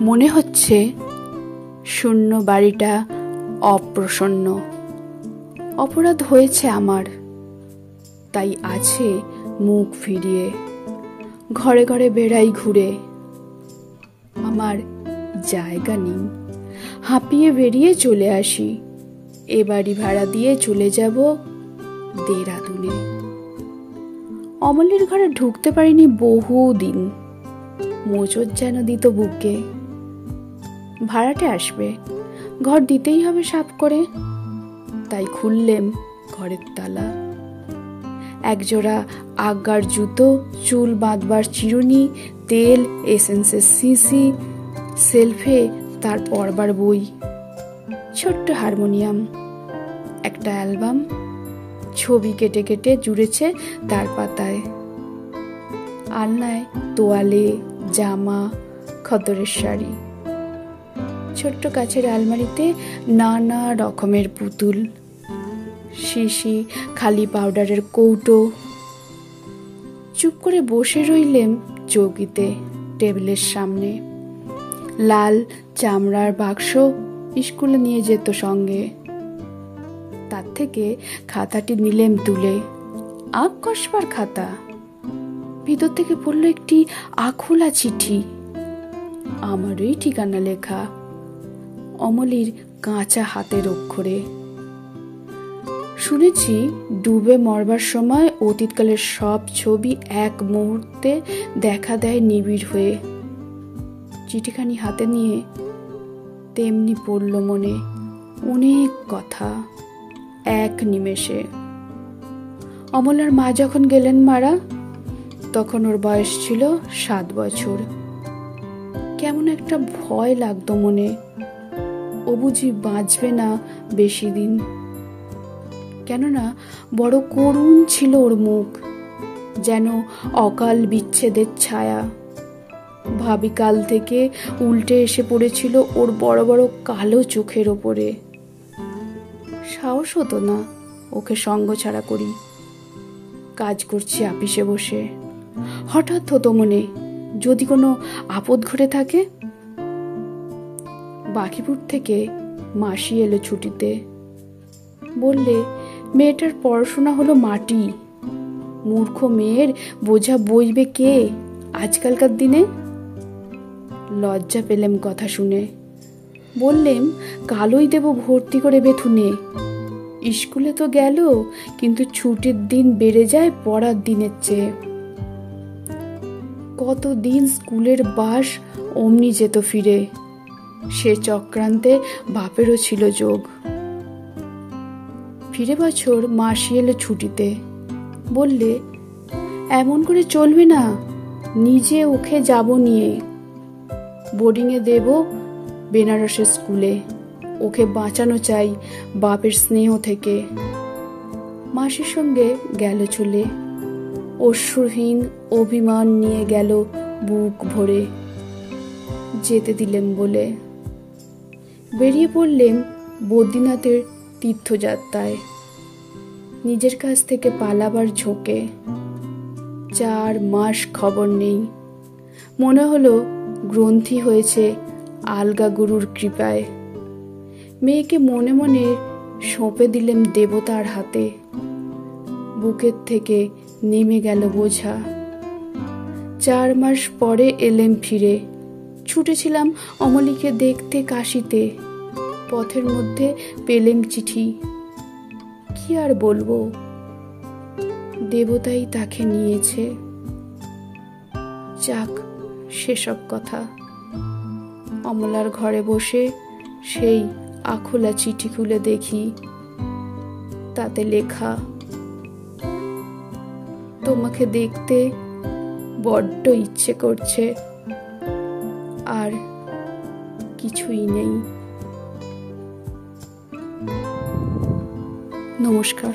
মনে হচ্ছে শূন্য বাড়িটা অপ্রসন্ন। অপরাধ হয়েছে আমার, তাই আছে মুখ ফিরিয়ে। ঘরে ঘরে বেড়াই ঘুরে, আমার জায়গা নেই। হাঁপিয়ে বেরিয়ে চলে আসি, এ বাড়ি ভাড়া দিয়ে চলে যাব দেরাদুনে। অমলের ঘরে ঢুকতে পারিনি বহুদিন, মোচড় যেন দিত বুকে। ভাড়াটে আসবে, ঘর দিতেই হবে সাপ করে, তাই খুললেম ঘরের তালা। একজোড়া আজ্ঞার জুতো, চুল বাঁধবার চিরুনি, তেল, এসেন্সের শিশি, সেলফে তার পড়বার বই, ছোট্ট হারমোনিয়াম, একটা অ্যালবাম, ছবি কেটে কেটে জুড়েছে তার পাতায়। আলনায় তোয়ালে, জামা, খদ্দরের শাড়ি। ছোট্ট কাছের আলমারিতে নানা রকমের পুতুল, শিশি, খালি পাউডারের কৌটো। চুপ করে বসে রইলেম চৌকিতে, টেবিলের সামনে। লাল চামড়ার বাক্স স্কুলে নিয়ে যেত সঙ্গে, তার থেকে খাতাটি নিলেম তুলে। আঁক কষবার খাতা। ভিতর থেকে পড়ল একটি আখোলা চিঠি, আমারই ঠিকানা লেখা, অমলির কাঁচা হাতের অক্ষরে। শুনেছি ডুবে মরবার সময় অতীতকালের সব ছবি এক মুহূর্তে দেখা দেয় নিবিড় হয়ে। চিঠিখানি হাতে নিয়ে তেমনি পড়ল মনে অনেক কথা এক নিমেষে। অমলার মা যখন গেলেন মারা, তখন ওর বয়স ছিল 7 বছর। কেমন একটা ভয় লাগতো মনে, ও বুঝি বাঁচবে না বেশি দিন। কেননা বড় করুণ ছিল ওর মুখ, যেন অকাল বিচ্ছেদের ছায়া। ভাবিকাল থেকে উল্টে এসে পড়েছিল ওর বড় বড় কালো চোখের ওপরে। সাহস হতো না ওকে সঙ্গ ছাড়া করি। কাজ করছি আপিসে বসে, হঠাৎ হতো মনে যদি কোনো আপদ ঘটে থাকে। বাকিপুর থেকে মাসি এলো ছুটিতে, বললে মেয়েটার পড়াশোনা হলো মাটি, মূর্খ মেয়ের বোঝা বইবে কে আজকালকার দিনে। লজ্জা পেলেম কথা শুনে, বললেম কালই দেব ভর্তি করে বেথুনে। স্কুলে তো গেল, কিন্তু ছুটির দিন বেড়ে যায় পড়ার দিনের চেয়ে। কতদিন স্কুলের বাস অমনি যেত ফিরে, সে চক্রান্তে বাপেরও ছিল যোগ। ফিরে বছর মাসি এলো ছুটিতে, বললে এমন করে চলবে না, নিজে ওকে যাব নিয়ে। বোর্ডিংয়ে দেব বেনারসের স্কুলে, ওকে বাঁচানো চাই বাপের স্নেহ থেকে। মাসির সঙ্গে গেল চলে, অশ্রুহীন অভিমান নিয়ে গেল বুক ভরে। যেতে দিলেম বলে বেরিয়ে পড়লেম বদ্রীনাথের তীর্থযাত্রায়, নিজের কাছ থেকে পালাবার ঝোঁকে। 4 মাস খবর নেই, মনে হলো গ্রন্থি হয়েছে আলগা গুরুর কৃপায়। মেয়েকে মনে মনে সঁপে দিলেম দেবতার হাতে। বুকের থেকে নেমে গেল বোঝা। 4 মাস পরে এলেম ফিরে। ছুটেছিলাম অমলিকে দেখতে কাশিতে, পথের মধ্যে পেলেম চিঠি। কি আর বলবো, দেবতাই তাকে নিয়েছে। যাক সেসব কথা। অমলার ঘরে বসে সেই আখোলা চিঠি খুলে দেখি, তাতে লেখা তোমাকে দেখতে বড্ড ইচ্ছে করছে, আর কিছুই নেই। নমস্কার।